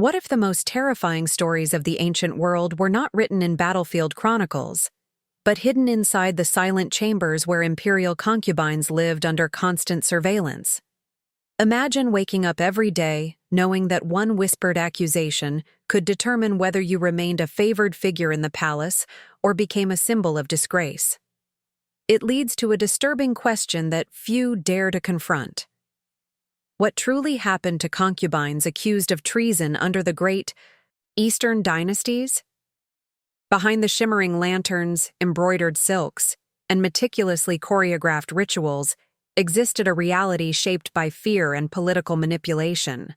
What if the most terrifying stories of the ancient world were not written in battlefield chronicles, but hidden inside the silent chambers where imperial concubines lived under constant surveillance? Imagine waking up every day knowing that one whispered accusation could determine whether you remained a favored figure in the palace or became a symbol of disgrace. It leads to a disturbing question that few dare to confront. What truly happened to concubines accused of treason under the great Eastern dynasties? Behind the shimmering lanterns, embroidered silks, and meticulously choreographed rituals existed a reality shaped by fear and political manipulation.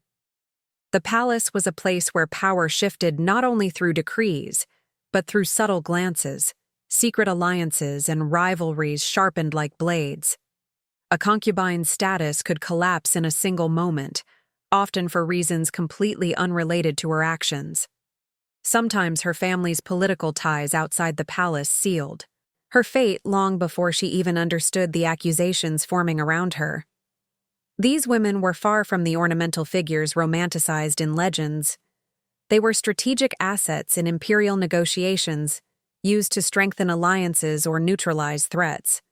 The palace was a place where power shifted not only through decrees, but through subtle glances, secret alliances, and rivalries sharpened like blades. A concubine's status could collapse in a single moment, often for reasons completely unrelated to her actions. Sometimes her family's political ties outside the palace sealed her fate long before she even understood the accusations forming around her. These women were far from the ornamental figures romanticized in legends. They were strategic assets in imperial negotiations, used to strengthen alliances or neutralize threats.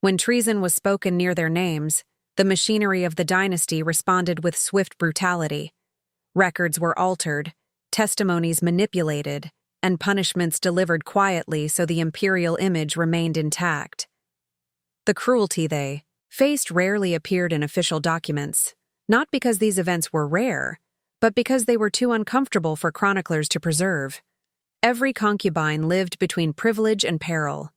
When treason was spoken near their names, the machinery of the dynasty responded with swift brutality. Records were altered, testimonies manipulated, and punishments delivered quietly so the imperial image remained intact. The cruelty they faced rarely appeared in official documents, not because these events were rare, but because they were too uncomfortable for chroniclers to preserve. Every concubine lived between privilege and peril.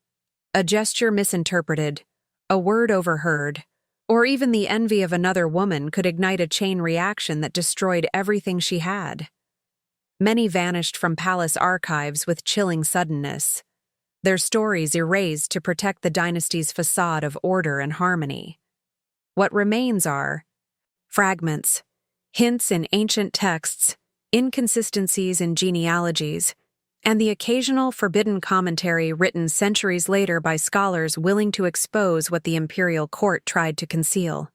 A gesture misinterpreted, a word overheard, or even the envy of another woman could ignite a chain reaction that destroyed everything she had. Many vanished from palace archives with chilling suddenness, their stories erased to protect the dynasty's facade of order and harmony. What remains are fragments, hints in ancient texts, inconsistencies in genealogies, and the occasional forbidden commentary written centuries later by scholars willing to expose what the imperial court tried to conceal.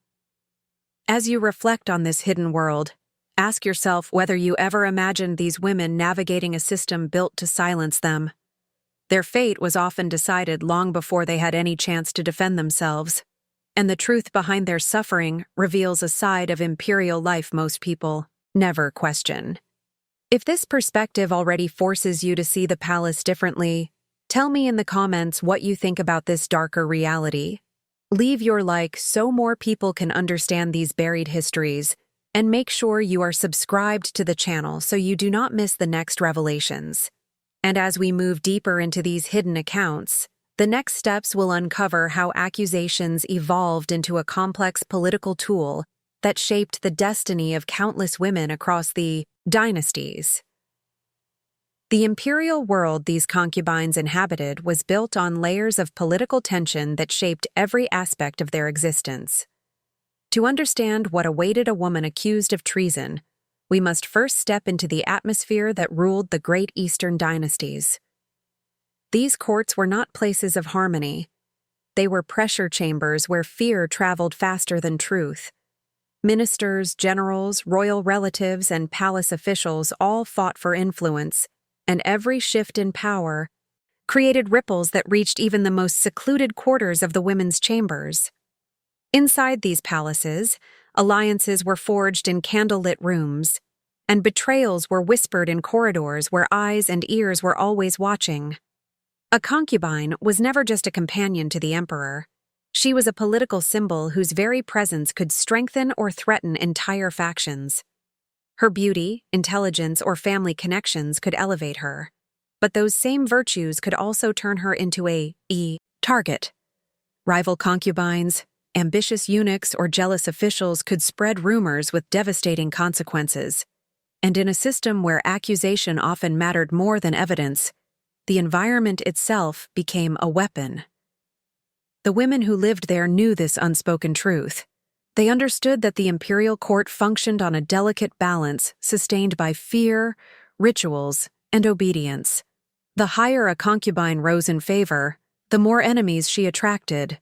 As you reflect on this hidden world, ask yourself whether you ever imagined these women navigating a system built to silence them. Their fate was often decided long before they had any chance to defend themselves, and the truth behind their suffering reveals a side of imperial life most people never question. If this perspective already forces you to see the palace differently, tell me in the comments what you think about this darker reality. Leave your like so more people can understand these buried histories, and make sure you are subscribed to the channel so you do not miss the next revelations. And as we move deeper into these hidden accounts, the next steps will uncover how accusations evolved into a complex political tool that shaped the destiny of countless women across the dynasties. The imperial world these concubines inhabited was built on layers of political tension that shaped every aspect of their existence. To understand what awaited a woman accused of treason, we must first step into the atmosphere that ruled the great Eastern dynasties. These courts were not places of harmony. They were pressure chambers where fear traveled faster than truth. Ministers, generals, royal relatives, and palace officials all fought for influence, and every shift in power created ripples that reached even the most secluded quarters of the women's chambers. Inside these palaces, alliances were forged in candlelit rooms, and betrayals were whispered in corridors where eyes and ears were always watching. A concubine was never just a companion to the emperor. She was a political symbol whose very presence could strengthen or threaten entire factions. Her beauty, intelligence, or family connections could elevate her, but those same virtues could also turn her into a target. Rival concubines, ambitious eunuchs, or jealous officials could spread rumors with devastating consequences. And in a system where accusation often mattered more than evidence, the environment itself became a weapon. The women who lived there knew this unspoken truth. They understood that the imperial court functioned on a delicate balance sustained by fear, rituals, and obedience. The higher a concubine rose in favor, the more enemies she attracted.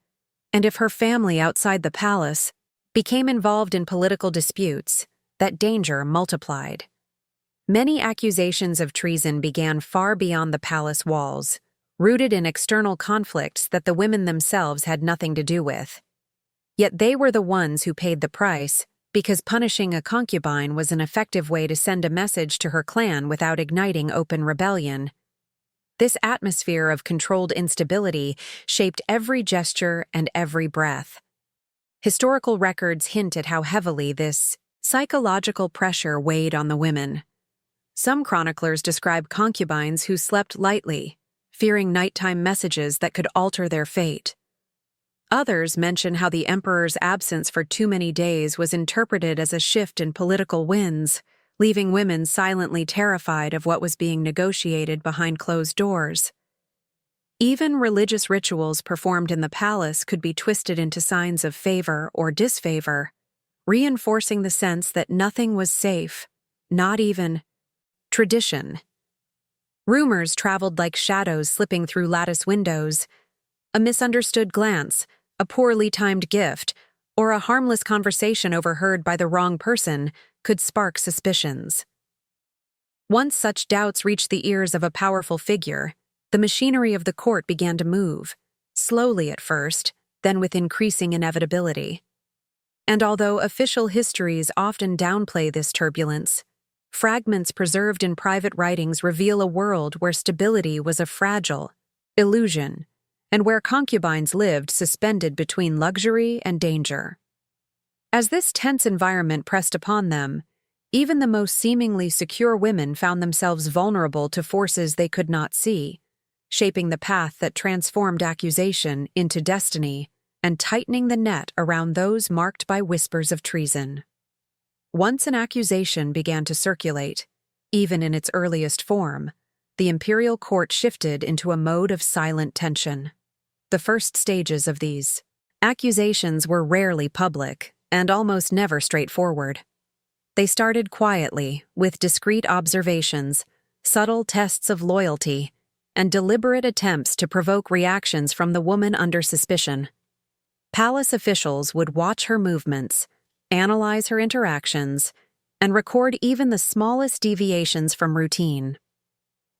And if her family outside the palace became involved in political disputes, that danger multiplied. Many accusations of treason began far beyond the palace walls, rooted in external conflicts that the women themselves had nothing to do with. Yet they were the ones who paid the price, because punishing a concubine was an effective way to send a message to her clan without igniting open rebellion. This atmosphere of controlled instability shaped every gesture and every breath. Historical records hint at how heavily this psychological pressure weighed on the women. Some chroniclers describe concubines who slept lightly, fearing nighttime messages that could alter their fate. Others mention how the emperor's absence for too many days was interpreted as a shift in political winds, leaving women silently terrified of what was being negotiated behind closed doors. Even religious rituals performed in the palace could be twisted into signs of favor or disfavor, reinforcing the sense that nothing was safe, not even tradition. Rumors traveled like shadows slipping through lattice windows. A misunderstood glance, a poorly timed gift, or a harmless conversation overheard by the wrong person could spark suspicions. Once such doubts reached the ears of a powerful figure, the machinery of the court began to move, slowly at first, then with increasing inevitability. And although official histories often downplay this turbulence, fragments preserved in private writings reveal a world where stability was a fragile illusion, and where concubines lived suspended between luxury and danger. As this tense environment pressed upon them, even the most seemingly secure women found themselves vulnerable to forces they could not see, shaping the path that transformed accusation into destiny and tightening the net around those marked by whispers of treason. Once an accusation began to circulate, even in its earliest form, the imperial court shifted into a mode of silent tension. The first stages of these accusations were rarely public and almost never straightforward. They started quietly, with discreet observations, subtle tests of loyalty, and deliberate attempts to provoke reactions from the woman under suspicion. Palace officials would watch her movements, analyze her interactions, and record even the smallest deviations from routine.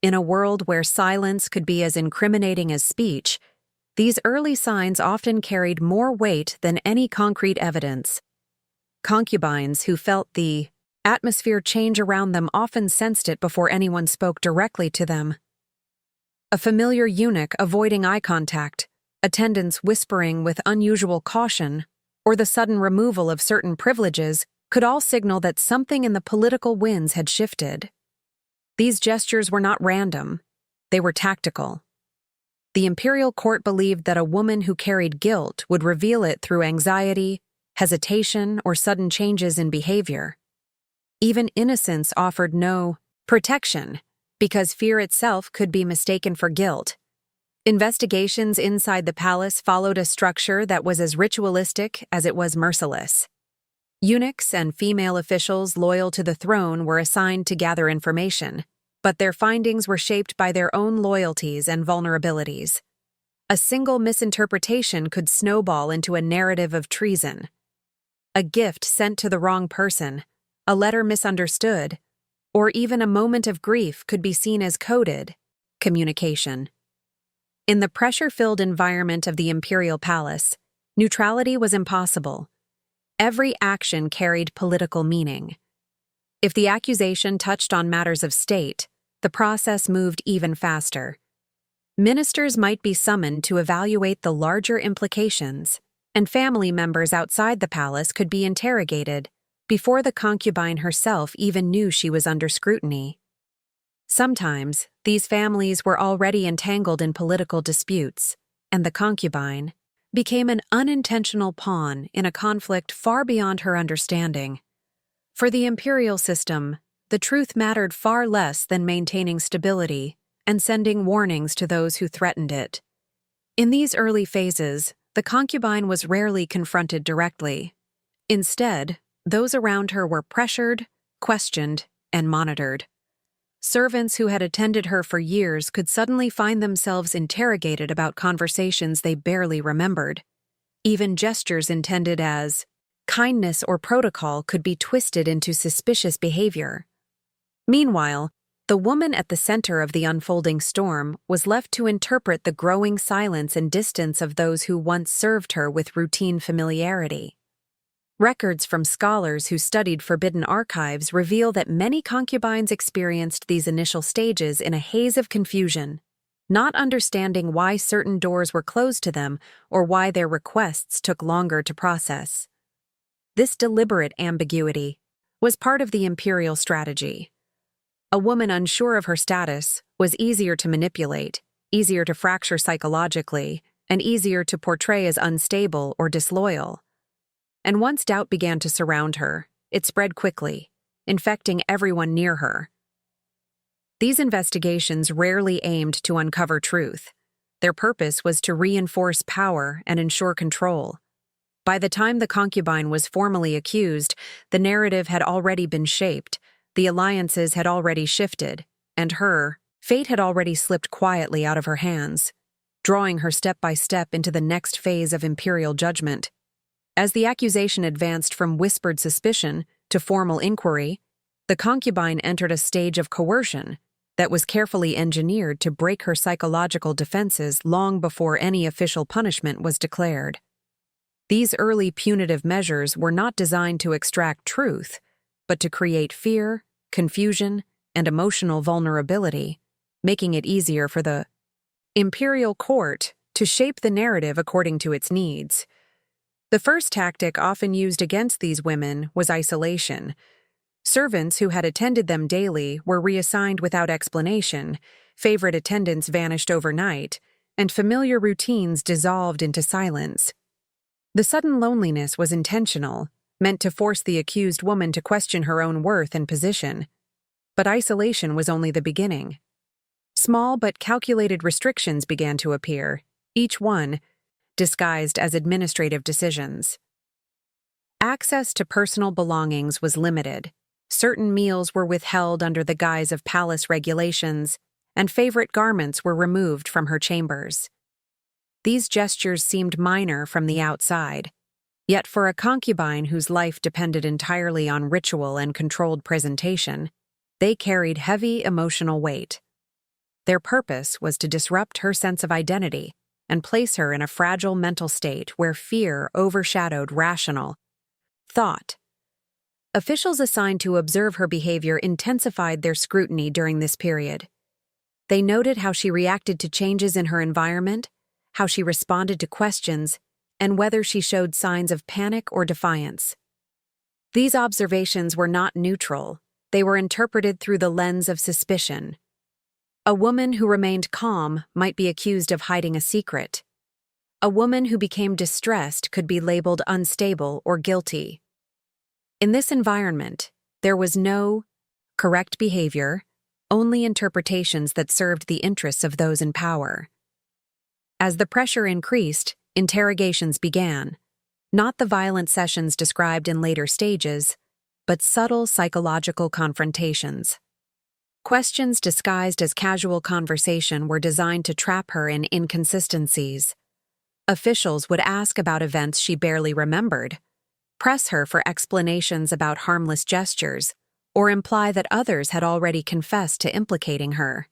In a world where silence could be as incriminating as speech, these early signs often carried more weight than any concrete evidence. Concubines who felt the atmosphere change around them often sensed it before anyone spoke directly to them. A familiar eunuch avoiding eye contact, attendants whispering with unusual caution, or the sudden removal of certain privileges could all signal that something in the political winds had shifted. These gestures were not random, they were tactical. The imperial court believed that a woman who carried guilt would reveal it through anxiety, hesitation, or sudden changes in behavior. Even innocence offered no protection, because fear itself could be mistaken for guilt. Investigations inside the palace followed a structure that was as ritualistic as it was merciless. Eunuchs and female officials loyal to the throne were assigned to gather information, but their findings were shaped by their own loyalties and vulnerabilities. A single misinterpretation could snowball into a narrative of treason. A gift sent to the wrong person, a letter misunderstood, or even a moment of grief could be seen as coded communication. In the pressure-filled environment of the imperial palace, neutrality was impossible. Every action carried political meaning. If the accusation touched on matters of state, the process moved even faster. Ministers might be summoned to evaluate the larger implications, and family members outside the palace could be interrogated before the concubine herself even knew she was under scrutiny. Sometimes, these families were already entangled in political disputes, and the concubine became an unintentional pawn in a conflict far beyond her understanding. For the imperial system, the truth mattered far less than maintaining stability and sending warnings to those who threatened it. In these early phases, the concubine was rarely confronted directly. Instead, those around her were pressured, questioned, and monitored. Servants who had attended her for years could suddenly find themselves interrogated about conversations they barely remembered. Even gestures intended as kindness or protocol could be twisted into suspicious behavior. Meanwhile, the woman at the center of the unfolding storm was left to interpret the growing silence and distance of those who once served her with routine familiarity. Records from scholars who studied forbidden archives reveal that many concubines experienced these initial stages in a haze of confusion, not understanding why certain doors were closed to them or why their requests took longer to process. This deliberate ambiguity was part of the imperial strategy. A woman unsure of her status was easier to manipulate, easier to fracture psychologically, and easier to portray as unstable or disloyal. And once doubt began to surround her, it spread quickly, infecting everyone near her. These investigations rarely aimed to uncover truth. Their purpose was to reinforce power and ensure control. By the time the concubine was formally accused, the narrative had already been shaped, the alliances had already shifted, and her fate had already slipped quietly out of her hands, drawing her step by step into the next phase of imperial judgment. As the accusation advanced from whispered suspicion to formal inquiry, the concubine entered a stage of coercion that was carefully engineered to break her psychological defenses long before any official punishment was declared. These early punitive measures were not designed to extract truth, but to create fear, confusion, and emotional vulnerability, making it easier for the imperial court to shape the narrative according to its needs. The first tactic often used against these women was isolation. Servants who had attended them daily were reassigned without explanation, favorite attendants vanished overnight, and familiar routines dissolved into silence. The sudden loneliness was intentional, meant to force the accused woman to question her own worth and position. But isolation was only the beginning. Small but calculated restrictions began to appear, each one disguised as administrative decisions. Access to personal belongings was limited. Certain meals were withheld under the guise of palace regulations, and favorite garments were removed from her chambers. These gestures seemed minor from the outside, yet for a concubine whose life depended entirely on ritual and controlled presentation, they carried heavy emotional weight. Their purpose was to disrupt her sense of identity and place her in a fragile mental state where fear overshadowed rational thought. Officials assigned to observe her behavior intensified their scrutiny during this period. They noted how she reacted to changes in her environment, how she responded to questions, and whether she showed signs of panic or defiance. These observations were not neutral. They were interpreted through the lens of suspicion. A woman who remained calm might be accused of hiding a secret. A woman who became distressed could be labeled unstable or guilty. In this environment, there was no correct behavior, only interpretations that served the interests of those in power. As the pressure increased, interrogations began, not the violent sessions described in later stages, but subtle psychological confrontations. Questions disguised as casual conversation were designed to trap her in inconsistencies. Officials would ask about events she barely remembered, press her for explanations about harmless gestures, or imply that others had already confessed to implicating her.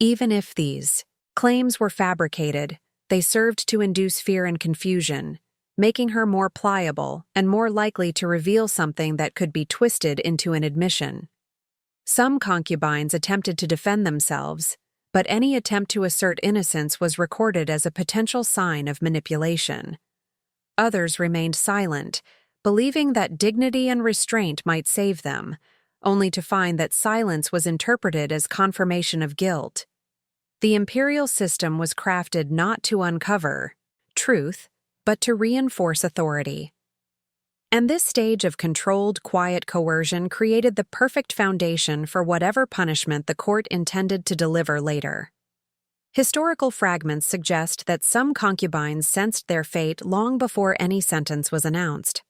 Even if these claims were fabricated, they served to induce fear and confusion, making her more pliable and more likely to reveal something that could be twisted into an admission. Some concubines attempted to defend themselves, but any attempt to assert innocence was recorded as a potential sign of manipulation. Others remained silent, believing that dignity and restraint might save them, only to find that silence was interpreted as confirmation of guilt. The imperial system was crafted not to uncover truth, but to reinforce authority. And this stage of controlled, quiet coercion created the perfect foundation for whatever punishment the court intended to deliver later. Historical fragments suggest that some concubines sensed their fate long before any sentence was announced.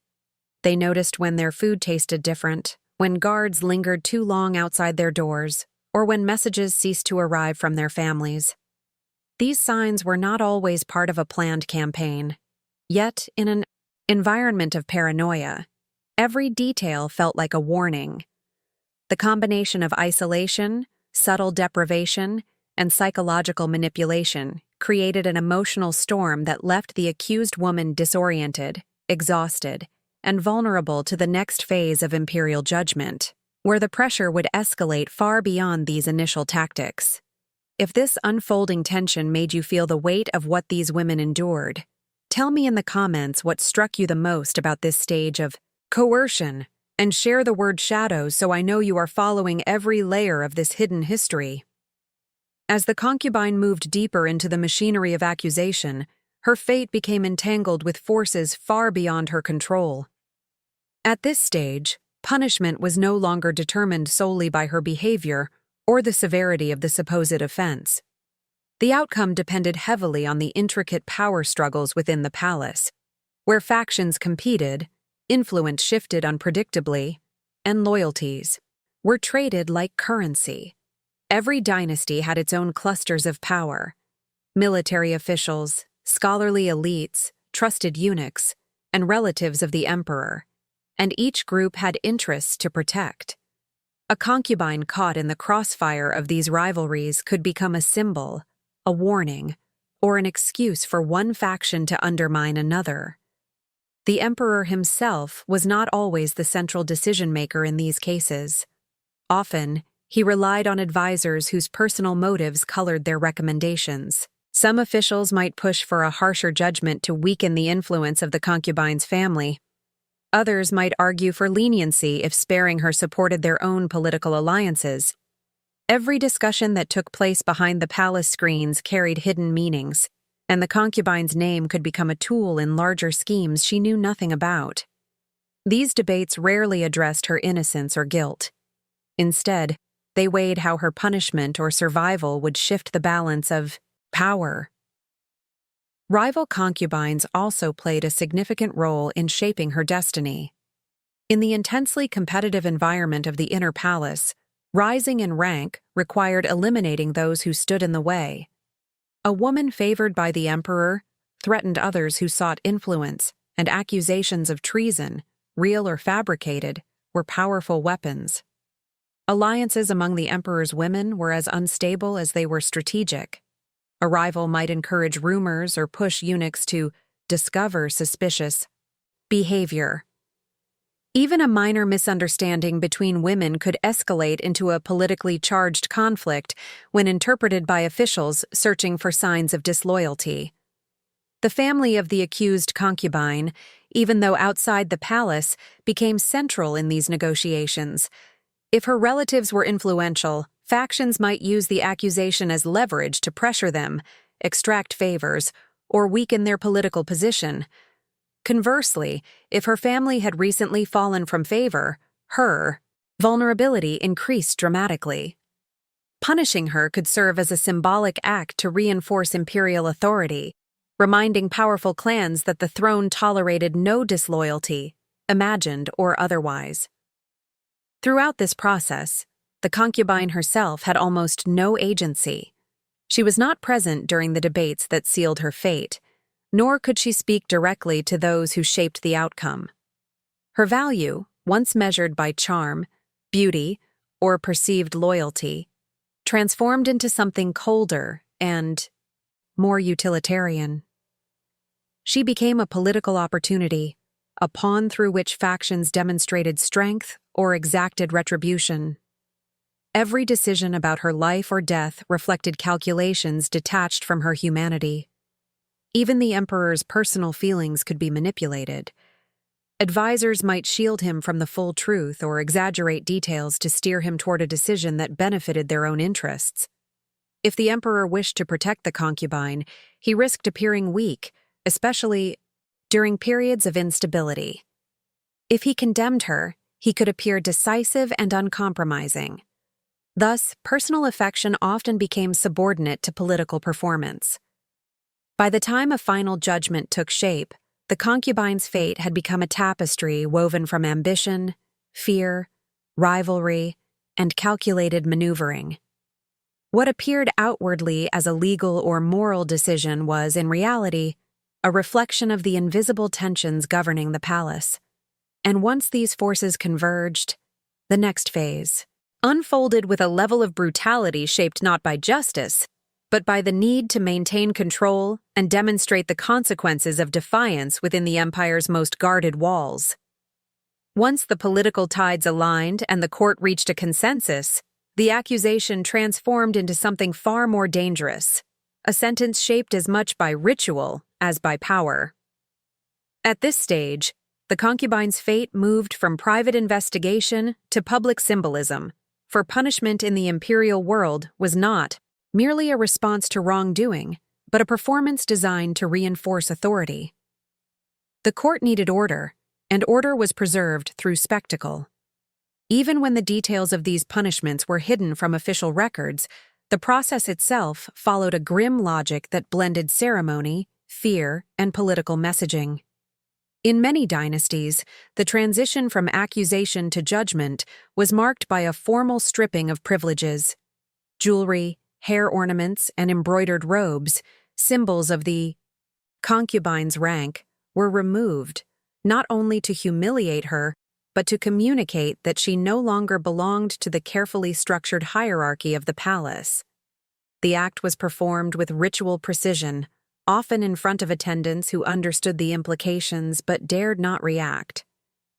They noticed when their food tasted different, when guards lingered too long outside their doors, or when messages ceased to arrive from their families. These signs were not always part of a planned campaign. Yet, in an environment of paranoia, every detail felt like a warning. The combination of isolation, subtle deprivation, and psychological manipulation created an emotional storm that left the accused woman disoriented, exhausted, and vulnerable to the next phase of imperial judgment, where the pressure would escalate far beyond these initial tactics. If this unfolding tension made you feel the weight of what these women endured, tell me in the comments what struck you the most about this stage of coercion, and share the word shadows so I know you are following every layer of this hidden history. As the concubine moved deeper into the machinery of accusation, her fate became entangled with forces far beyond her control. At this stage, punishment was no longer determined solely by her behavior or the severity of the supposed offense. The outcome depended heavily on the intricate power struggles within the palace, where factions competed, influence shifted unpredictably, and loyalties were traded like currency. Every dynasty had its own clusters of power: military officials, scholarly elites, trusted eunuchs, and relatives of the emperor, and each group had interests to protect. A concubine caught in the crossfire of these rivalries could become a symbol, a warning, or an excuse for one faction to undermine another. The emperor himself was not always the central decision-maker in these cases. Often, he relied on advisors whose personal motives colored their recommendations. Some officials might push for a harsher judgment to weaken the influence of the concubine's family. Others might argue for leniency if sparing her supported their own political alliances. Every discussion that took place behind the palace screens carried hidden meanings, and the concubine's name could become a tool in larger schemes she knew nothing about. These debates rarely addressed her innocence or guilt. Instead, they weighed how her punishment or survival would shift the balance of power. Rival concubines also played a significant role in shaping her destiny. In the intensely competitive environment of the inner palace, rising in rank required eliminating those who stood in the way. A woman favored by the emperor threatened others who sought influence, and accusations of treason, real or fabricated, were powerful weapons. Alliances among the emperor's women were as unstable as they were strategic. A rival might encourage rumors or push eunuchs to discover suspicious behavior. Even a minor misunderstanding between women could escalate into a politically charged conflict when interpreted by officials searching for signs of disloyalty. The family of the accused concubine, even though outside the palace, became central in these negotiations. If her relatives were influential, factions might use the accusation as leverage to pressure them, extract favors, or weaken their political position. Conversely, if her family had recently fallen from favor, her vulnerability increased dramatically. Punishing her could serve as a symbolic act to reinforce imperial authority, reminding powerful clans that the throne tolerated no disloyalty, imagined or otherwise. Throughout this process, the concubine herself had almost no agency. She was not present during the debates that sealed her fate, nor could she speak directly to those who shaped the outcome. Her value, once measured by charm, beauty, or perceived loyalty, transformed into something colder and more utilitarian. She became a political opportunity, a pawn through which factions demonstrated strength or exacted retribution. Every decision about her life or death reflected calculations detached from her humanity. Even the emperor's personal feelings could be manipulated. Advisors might shield him from the full truth or exaggerate details to steer him toward a decision that benefited their own interests. If the emperor wished to protect the concubine, he risked appearing weak, especially during periods of instability. If he condemned her, he could appear decisive and uncompromising. Thus, personal affection often became subordinate to political performance. By the time a final judgment took shape, the concubine's fate had become a tapestry woven from ambition, fear, rivalry, and calculated maneuvering. What appeared outwardly as a legal or moral decision was, in reality, a reflection of the invisible tensions governing the palace. And once these forces converged, the next phase, unfolded with a level of brutality shaped not by justice, but by the need to maintain control and demonstrate the consequences of defiance within the empire's most guarded walls. Once the political tides aligned and the court reached a consensus, the accusation transformed into something far more dangerous, a sentence shaped as much by ritual as by power. At this stage, the concubine's fate moved from private investigation to public symbolism, for punishment in the imperial world was not merely a response to wrongdoing, but a performance designed to reinforce authority. The court needed order, and order was preserved through spectacle. Even when the details of these punishments were hidden from official records, the process itself followed a grim logic that blended ceremony, fear, and political messaging. In many dynasties, the transition from accusation to judgment was marked by a formal stripping of privileges. Jewelry, hair ornaments, and embroidered robes, symbols of the concubine's rank, were removed, not only to humiliate her, but to communicate that she no longer belonged to the carefully structured hierarchy of the palace. The act was performed with ritual precision, often in front of attendants who understood the implications but dared not react.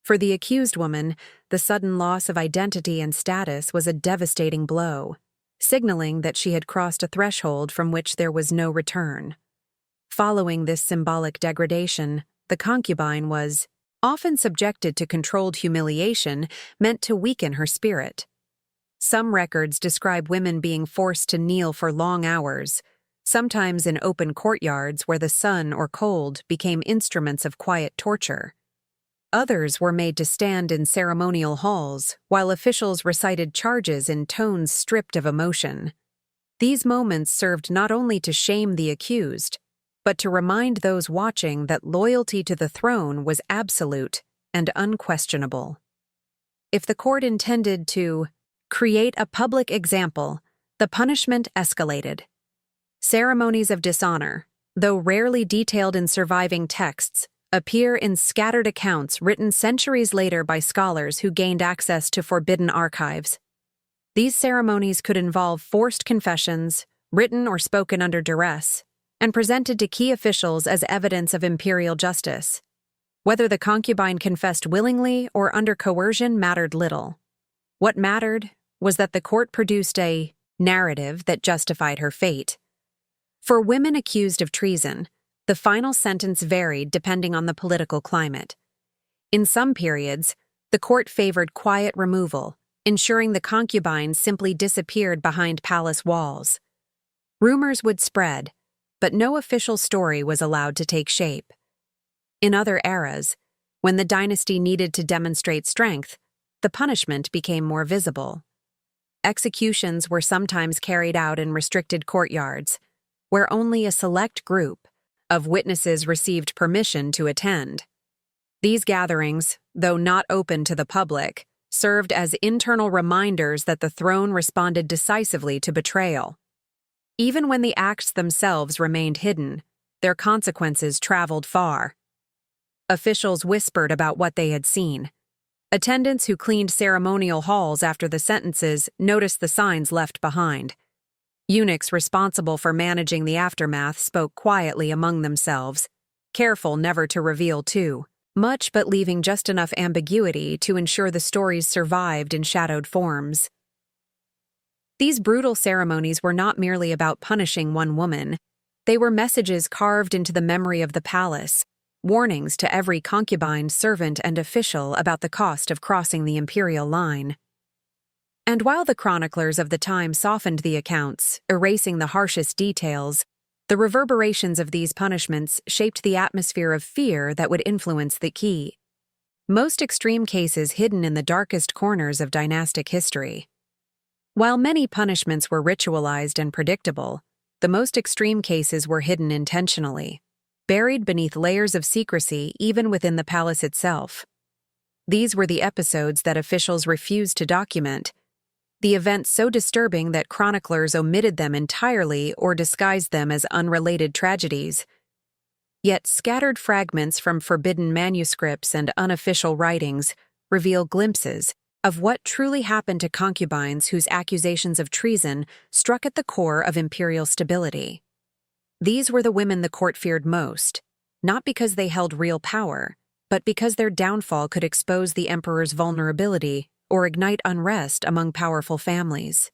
For the accused woman, the sudden loss of identity and status was a devastating blow, signaling that she had crossed a threshold from which there was no return. Following this symbolic degradation, the concubine was often subjected to controlled humiliation meant to weaken her spirit. Some records describe women being forced to kneel for long hours, sometimes in open courtyards where the sun or cold became instruments of quiet torture. Others were made to stand in ceremonial halls, while officials recited charges in tones stripped of emotion. These moments served not only to shame the accused, but to remind those watching that loyalty to the throne was absolute and unquestionable. If the court intended to create a public example, the punishment escalated. Ceremonies of dishonor, though rarely detailed in surviving texts, appear in scattered accounts written centuries later by scholars who gained access to forbidden archives. These ceremonies could involve forced confessions, written or spoken under duress, and presented to key officials as evidence of imperial justice. Whether the concubine confessed willingly or under coercion mattered little. What mattered was that the court produced a narrative that justified her fate. For women accused of treason, the final sentence varied depending on the political climate. In some periods, the court favored quiet removal, ensuring the concubine simply disappeared behind palace walls. Rumors would spread, but no official story was allowed to take shape. In other eras, when the dynasty needed to demonstrate strength, the punishment became more visible. Executions were sometimes carried out in restricted courtyards, where only a select group of witnesses received permission to attend. These gatherings, though not open to the public, served as internal reminders that the throne responded decisively to betrayal. Even when the acts themselves remained hidden, their consequences traveled far. Officials whispered about what they had seen. Attendants who cleaned ceremonial halls after the sentences noticed the signs left behind. Eunuchs responsible for managing the aftermath spoke quietly among themselves, careful never to reveal too much but leaving just enough ambiguity to ensure the stories survived in shadowed forms. These brutal ceremonies were not merely about punishing one woman. They were messages carved into the memory of the palace, warnings to every concubine, servant, and official about the cost of crossing the imperial line. And while the chroniclers of the time softened the accounts, erasing the harshest details, the reverberations of these punishments shaped the atmosphere of fear that would influence the key. Most extreme cases hidden in the darkest corners of dynastic history. While many punishments were ritualized and predictable, the most extreme cases were hidden intentionally, buried beneath layers of secrecy even within the palace itself. These were the episodes that officials refused to document, the events so disturbing that chroniclers omitted them entirely or disguised them as unrelated tragedies. Yet scattered fragments from forbidden manuscripts and unofficial writings reveal glimpses of what truly happened to concubines whose accusations of treason struck at the core of imperial stability. These were the women the court feared most, not because they held real power, but because their downfall could expose the emperor's vulnerability or ignite unrest among powerful families.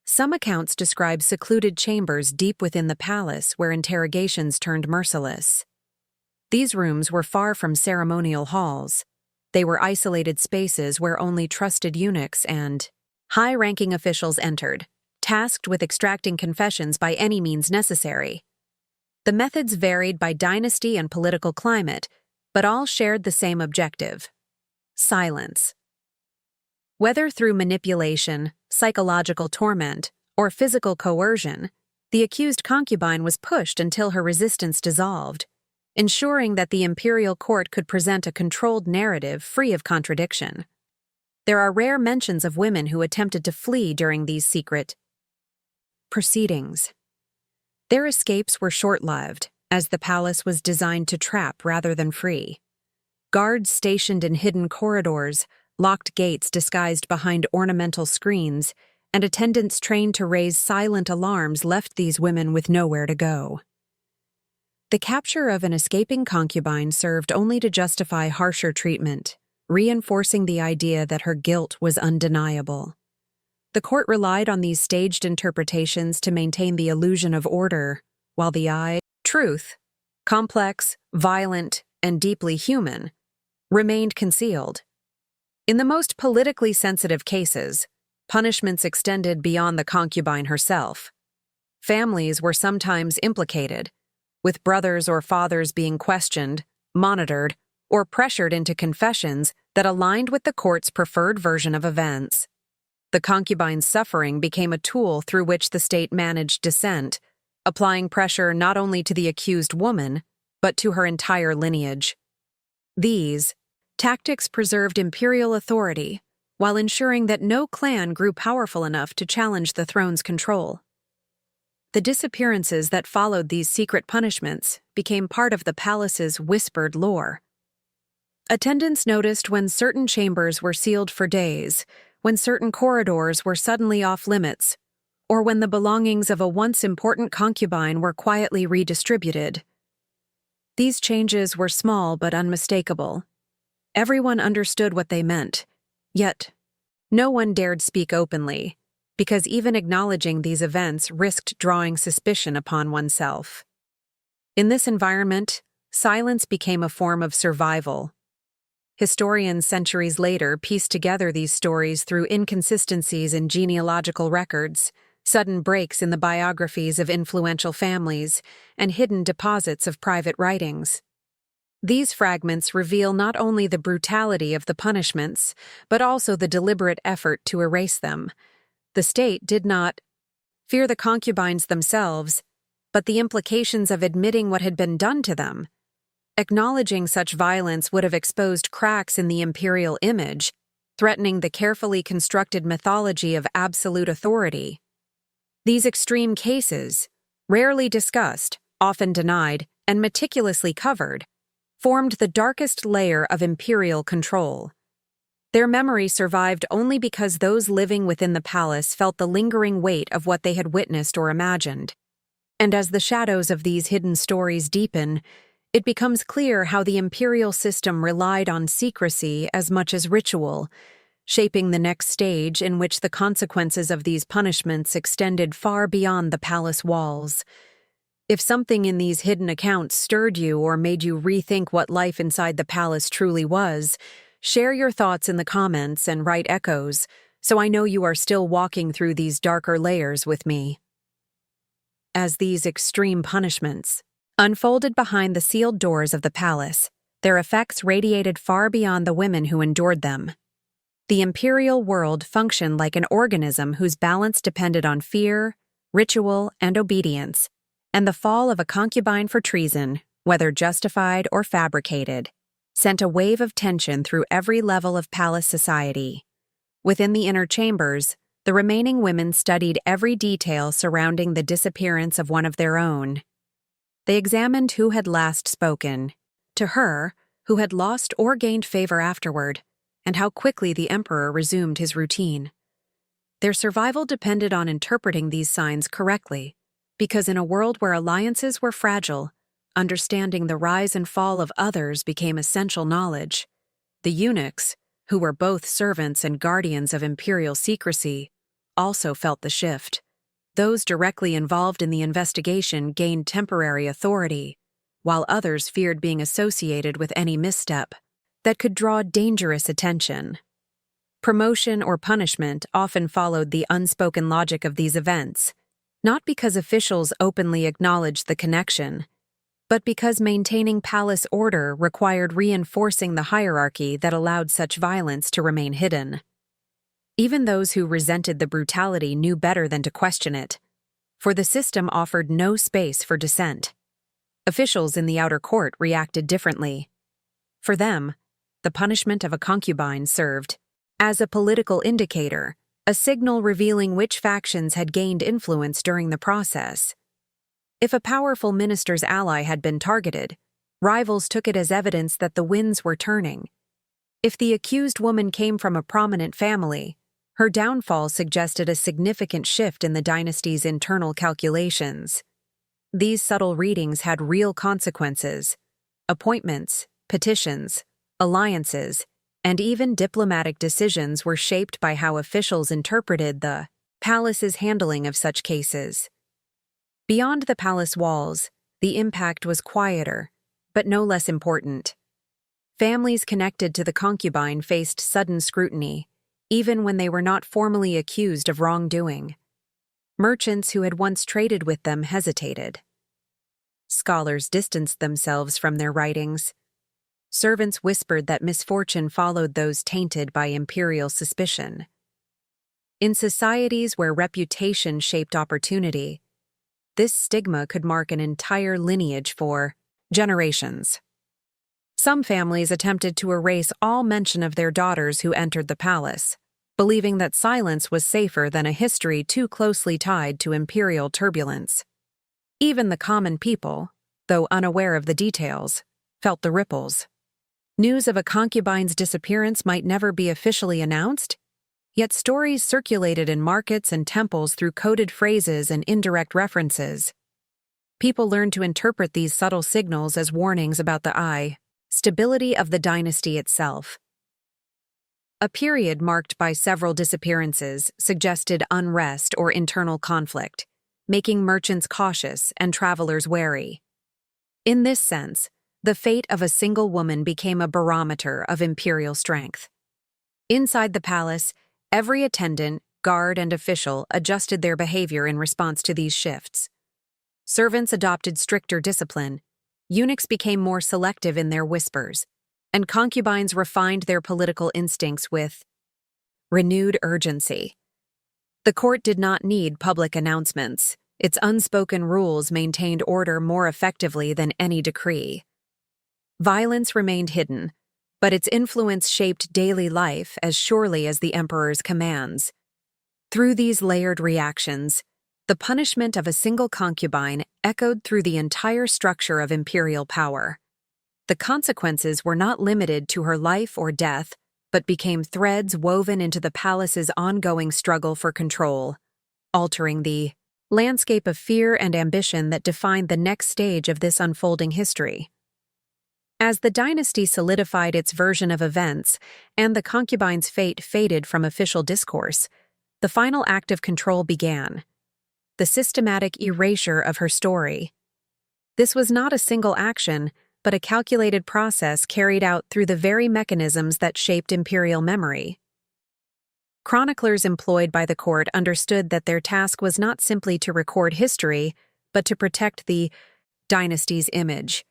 Some accounts describe secluded chambers deep within the palace where interrogations turned merciless. These rooms were far from ceremonial halls. They were isolated spaces where only trusted eunuchs and high-ranking officials entered, tasked with extracting confessions by any means necessary. The methods varied by dynasty and political climate, but all shared the same objective: silence. Whether through manipulation, psychological torment, or physical coercion, the accused concubine was pushed until her resistance dissolved, ensuring that the imperial court could present a controlled narrative free of contradiction. There are rare mentions of women who attempted to flee during these secret proceedings. Their escapes were short-lived, as the palace was designed to trap rather than free. Guards stationed in hidden corridors, locked gates disguised behind ornamental screens, and attendants trained to raise silent alarms left these women with nowhere to go. The capture of an escaping concubine served only to justify harsher treatment, reinforcing the idea that her guilt was undeniable. The court relied on these staged interpretations to maintain the illusion of order, while the truth, complex, violent, and deeply human, remained concealed. In the most politically sensitive cases, punishments extended beyond the concubine herself. Families were sometimes implicated, with brothers or fathers being questioned, monitored, or pressured into confessions that aligned with the court's preferred version of events. The concubine's suffering became a tool through which the state managed dissent, applying pressure not only to the accused woman, but to her entire lineage. These tactics preserved imperial authority, while ensuring that no clan grew powerful enough to challenge the throne's control. The disappearances that followed these secret punishments became part of the palace's whispered lore. Attendants noticed when certain chambers were sealed for days, when certain corridors were suddenly off-limits, or when the belongings of a once important concubine were quietly redistributed. These changes were small but unmistakable. Everyone understood what they meant, yet no one dared speak openly, because even acknowledging these events risked drawing suspicion upon oneself. In this environment, silence became a form of survival. Historians centuries later pieced together these stories through inconsistencies in genealogical records, sudden breaks in the biographies of influential families, and hidden deposits of private writings. These fragments reveal not only the brutality of the punishments, but also the deliberate effort to erase them. The state did not fear the concubines themselves, but the implications of admitting what had been done to them. Acknowledging such violence would have exposed cracks in the imperial image, threatening the carefully constructed mythology of absolute authority. These extreme cases, rarely discussed, often denied, and meticulously covered, formed the darkest layer of imperial control. Their memory survived only because those living within the palace felt the lingering weight of what they had witnessed or imagined. And as the shadows of these hidden stories deepen, it becomes clear how the imperial system relied on secrecy as much as ritual, shaping the next stage in which the consequences of these punishments extended far beyond the palace walls. If something in these hidden accounts stirred you or made you rethink what life inside the palace truly was, share your thoughts in the comments and write echoes, so I know you are still walking through these darker layers with me. As these extreme punishments unfolded behind the sealed doors of the palace, their effects radiated far beyond the women who endured them. The imperial world functioned like an organism whose balance depended on fear, ritual, and obedience, and the fall of a concubine for treason, whether justified or fabricated, sent a wave of tension through every level of palace society. Within the inner chambers, the remaining women studied every detail surrounding the disappearance of one of their own. They examined who had last spoken, to her, who had lost or gained favor afterward, and how quickly the emperor resumed his routine. Their survival depended on interpreting these signs correctly, because in a world where alliances were fragile, understanding the rise and fall of others became essential knowledge. The eunuchs, who were both servants and guardians of imperial secrecy, also felt the shift. Those directly involved in the investigation gained temporary authority, while others feared being associated with any misstep that could draw dangerous attention. Promotion or punishment often followed the unspoken logic of these events, not because officials openly acknowledged the connection, but because maintaining palace order required reinforcing the hierarchy that allowed such violence to remain hidden. Even those who resented the brutality knew better than to question it, for the system offered no space for dissent. Officials in the outer court reacted differently. For them, the punishment of a concubine served as a political indicator, a signal revealing which factions had gained influence during the process. If a powerful minister's ally had been targeted, rivals took it as evidence that the winds were turning. If the accused woman came from a prominent family, her downfall suggested a significant shift in the dynasty's internal calculations. These subtle readings had real consequences. Appointments, petitions, alliances, and even diplomatic decisions were shaped by how officials interpreted the palace's handling of such cases. Beyond the palace walls, the impact was quieter, but no less important. Families connected to the concubine faced sudden scrutiny, even when they were not formally accused of wrongdoing. Merchants who had once traded with them hesitated. Scholars distanced themselves from their writings. Servants whispered that misfortune followed those tainted by imperial suspicion. In societies where reputation shaped opportunity, this stigma could mark an entire lineage for generations. Some families attempted to erase all mention of their daughters who entered the palace, believing that silence was safer than a history too closely tied to imperial turbulence. Even the common people, though unaware of the details, felt the ripples. News of a concubine's disappearance might never be officially announced, yet stories circulated in markets and temples through coded phrases and indirect references. People learned to interpret these subtle signals as warnings about the stability of the dynasty itself. A period marked by several disappearances suggested unrest or internal conflict, making merchants cautious and travelers wary. In this sense, the fate of a single woman became a barometer of imperial strength. Inside the palace, every attendant, guard, and official adjusted their behavior in response to these shifts. Servants adopted stricter discipline, eunuchs became more selective in their whispers, and concubines refined their political instincts with renewed urgency. The court did not need public announcements. Its unspoken rules maintained order more effectively than any decree. Violence remained hidden, but its influence shaped daily life as surely as the emperor's commands. Through these layered reactions, the punishment of a single concubine echoed through the entire structure of imperial power. The consequences were not limited to her life or death, but became threads woven into the palace's ongoing struggle for control, altering the landscape of fear and ambition that defined the next stage of this unfolding history. As the dynasty solidified its version of events and the concubine's fate faded from official discourse, the final act of control began: the systematic erasure of her story. This was not a single action, but a calculated process carried out through the very mechanisms that shaped imperial memory. Chroniclers employed by the court understood that their task was not simply to record history, but to protect the dynasty's image.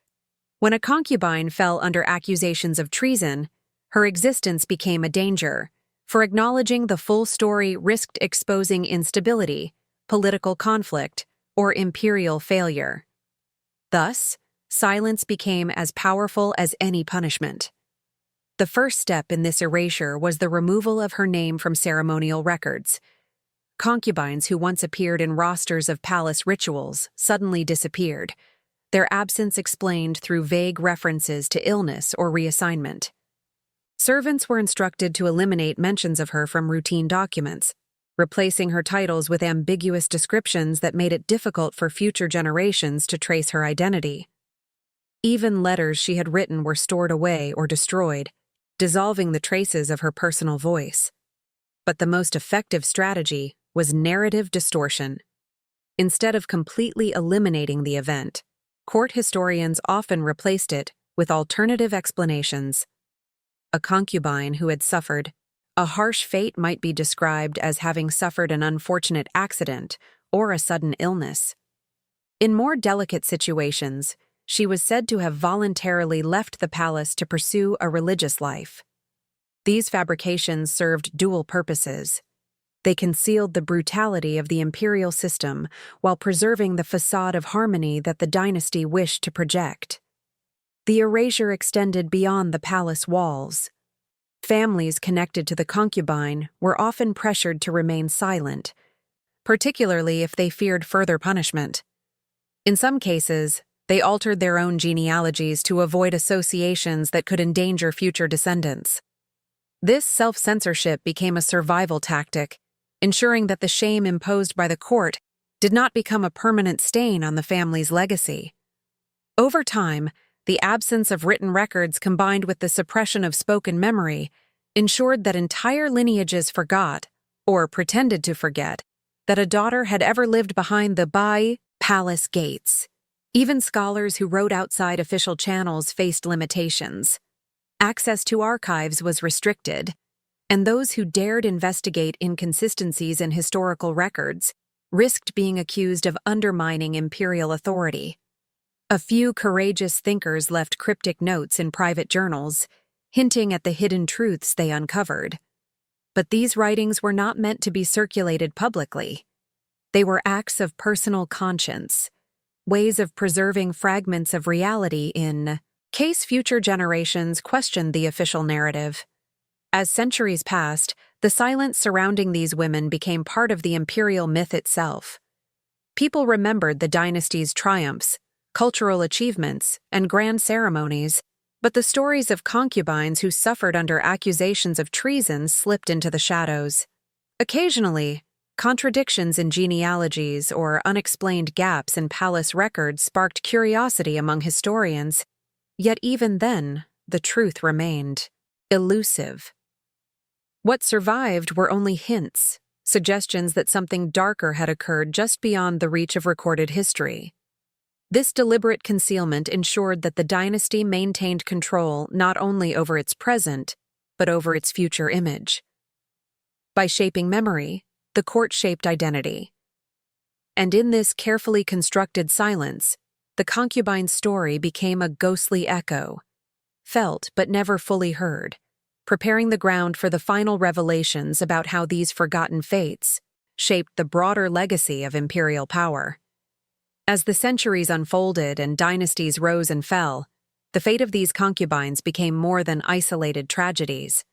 When a concubine fell under accusations of treason, her existence became a danger, for acknowledging the full story risked exposing instability, political conflict, or imperial failure. Thus, silence became as powerful as any punishment. The first step in this erasure was the removal of her name from ceremonial records. Concubines who once appeared in rosters of palace rituals suddenly disappeared, their absence explained through vague references to illness or reassignment. Servants were instructed to eliminate mentions of her from routine documents, replacing her titles with ambiguous descriptions that made it difficult for future generations to trace her identity. Even letters she had written were stored away or destroyed, dissolving the traces of her personal voice. But the most effective strategy was narrative distortion. Instead of completely eliminating the event, court historians often replaced it with alternative explanations. A concubine who had suffered a harsh fate might be described as having suffered an unfortunate accident or a sudden illness. In more delicate situations, she was said to have voluntarily left the palace to pursue a religious life. These fabrications served dual purposes. They concealed the brutality of the imperial system while preserving the facade of harmony that the dynasty wished to project. The erasure extended beyond the palace walls. Families connected to the concubine were often pressured to remain silent, particularly if they feared further punishment. In some cases, they altered their own genealogies to avoid associations that could endanger future descendants. This self-censorship became a survival tactic, ensuring that the shame imposed by the court did not become a permanent stain on the family's legacy. Over time, the absence of written records combined with the suppression of spoken memory ensured that entire lineages forgot, or pretended to forget, that a daughter had ever lived behind the palace gates. Even scholars who wrote outside official channels faced limitations. Access to archives was restricted, and those who dared investigate inconsistencies in historical records risked being accused of undermining imperial authority. A few courageous thinkers left cryptic notes in private journals, hinting at the hidden truths they uncovered. But these writings were not meant to be circulated publicly. They were acts of personal conscience, ways of preserving fragments of reality in case future generations questioned the official narrative. As centuries passed, the silence surrounding these women became part of the imperial myth itself. People remembered the dynasty's triumphs, cultural achievements, and grand ceremonies, but the stories of concubines who suffered under accusations of treason slipped into the shadows. Occasionally, contradictions in genealogies or unexplained gaps in palace records sparked curiosity among historians, yet even then, the truth remained elusive. What survived were only hints, suggestions that something darker had occurred just beyond the reach of recorded history. This deliberate concealment ensured that the dynasty maintained control not only over its present, but over its future image. By shaping memory, the court shaped identity. And in this carefully constructed silence, the concubine's story became a ghostly echo, felt but never fully heard, preparing the ground for the final revelations about how these forgotten fates shaped the broader legacy of imperial power. As the centuries unfolded and dynasties rose and fell, the fate of these concubines became more than isolated tragedies.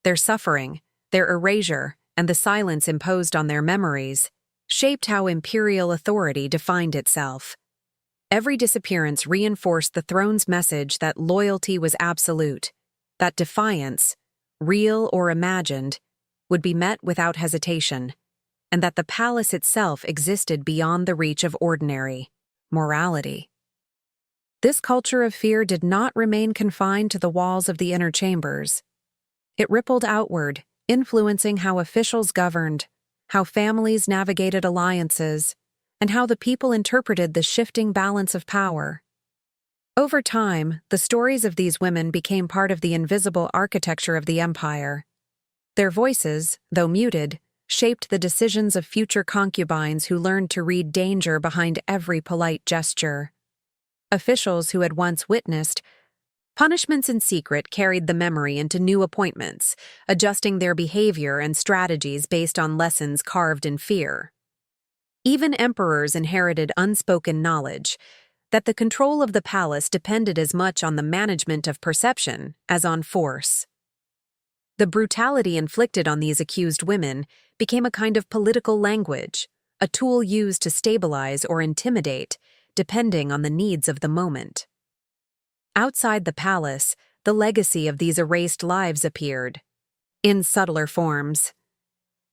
Their suffering, their erasure, and the silence imposed on their memories shaped how imperial authority defined itself. Every disappearance reinforced the throne's message that loyalty was absolute, that defiance, real or imagined, would be met without hesitation, and that the palace itself existed beyond the reach of ordinary morality. This culture of fear did not remain confined to the walls of the inner chambers. It rippled outward, influencing how officials governed, how families navigated alliances, and how the people interpreted the shifting balance of power. Over time, the stories of these women became part of the invisible architecture of the empire. Their voices, though muted, shaped the decisions of future concubines who learned to read danger behind every polite gesture. Officials who had once witnessed punishments in secret carried the memory into new appointments, adjusting their behavior and strategies based on lessons carved in fear. Even emperors inherited unspoken knowledge that the control of the palace depended as much on the management of perception as on force. The brutality inflicted on these accused women became a kind of political language, a tool used to stabilize or intimidate, depending on the needs of the moment. Outside the palace, the legacy of these erased lives appeared. In subtler forms.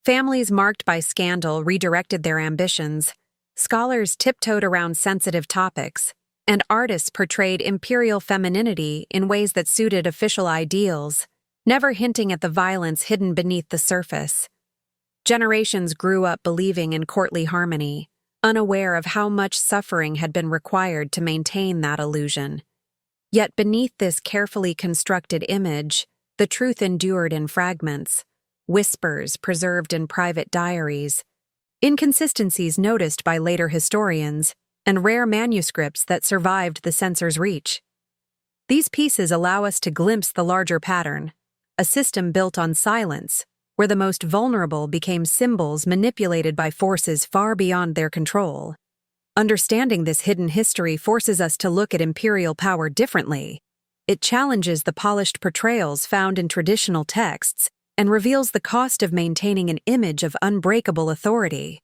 Families marked by scandal redirected their ambitions, scholars tiptoed around sensitive topics, and artists portrayed imperial femininity in ways that suited official ideals, never hinting at the violence hidden beneath the surface. Generations grew up believing in courtly harmony, unaware of how much suffering had been required to maintain that illusion. Yet beneath this carefully constructed image, the truth endured in fragments, whispers preserved in private diaries, inconsistencies noticed by later historians, and rare manuscripts that survived the censor's reach. These pieces allow us to glimpse the larger pattern, a system built on silence, where the most vulnerable became symbols manipulated by forces far beyond their control. Understanding this hidden history forces us to look at imperial power differently. It challenges the polished portrayals found in traditional texts and reveals the cost of maintaining an image of unbreakable authority.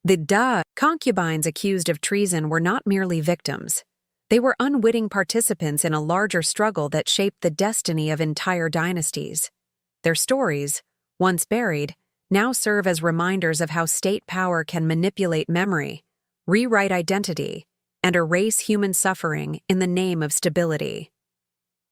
The concubines accused of treason were not merely victims. They were unwitting participants in a larger struggle that shaped the destiny of entire dynasties. Their stories, once buried, now serve as reminders of how state power can manipulate memory, rewrite identity, and erase human suffering in the name of stability.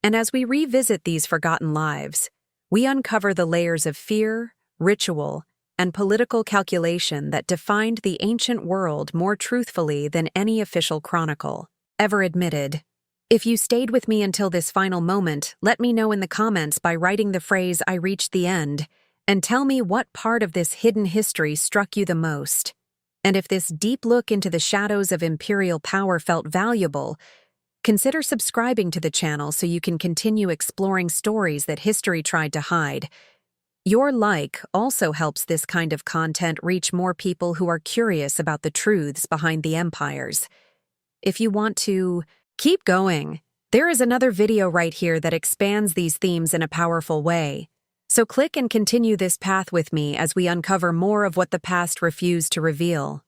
And as we revisit these forgotten lives, we uncover the layers of fear, ritual, and political calculation that defined the ancient world more truthfully than any official chronicle ever admitted. If you stayed with me until this final moment, let me know in the comments by writing the phrase "I reached the end," and tell me what part of this hidden history struck you the most. And if this deep look into the shadows of imperial power felt valuable, consider subscribing to the channel so you can continue exploring stories that history tried to hide. Your like also helps this kind of content reach more people who are curious about the truths behind the empires. If you want to keep going, there is another video right here that expands these themes in a powerful way. So click and continue this path with me as we uncover more of what the past refused to reveal.